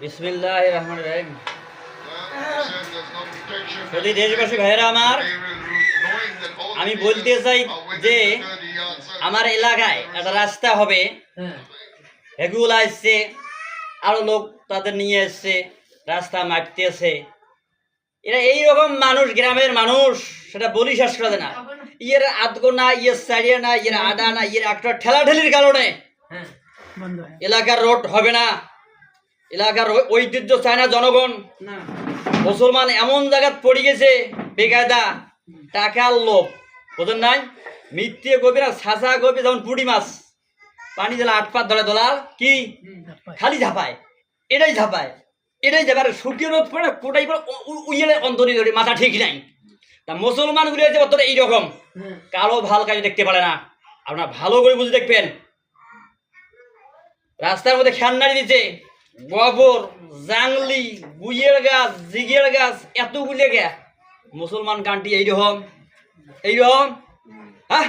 বিসমিল্লাহির রহমানির রহিম। যদি দেশবাসী ভাইয়েরা আমার, আমি বলতে চাই যে আমার এলাকায় একটা রাস্তা হবে, এগুলো আসছে, আরো লোক তাদের নিয়ে এসছে, রাস্তা মাপতেছে। এরা এইরকম মানুষ, গ্রামের মানুষ, সেটা বলি শেষ করে না। ইয়ের আদগো না, ইয়ের সারিয়া না, ইয়ের আডা না, ইয়ের একটা ঠেলাঠেলির কারণে এলাকার রোড হবে না, এলাকার ঐতিহ্য চায় না জনগণ। মুসলমান এমন জায়গা পড়ে গেছে বেকায়দা, টাকার লোভ, বোঝেন নাই? মিথ্যে কবি না, সাজা কবি, যেমন পুঁটি মাছ পানি দিলে 8 পাত ধরে তোলার কি খালি ঝাপায়, এটাই ঝাপায়, এটাই ঝাপায়, শুকিয়ে রোদ পড়ে কোটাই পড়ে উইলে অন্তরি ধরে, মাথা ঠিক নাই। তা মুসলমানগুলি হচ্ছে অতটা এইরকম, কালো ভাল কাজ দেখতে পারে না। আপনার ভালো করে বুঝে দেখবেন, রাস্তার মধ্যে খেয়ান্নারি দিচ্ছে, গোবর, জাংলি, গুইয়ের গাছ, জিগের গাছ, এতগুলো গে মুসলমান কান্ট্রি এইরকম, হ্যাঁ।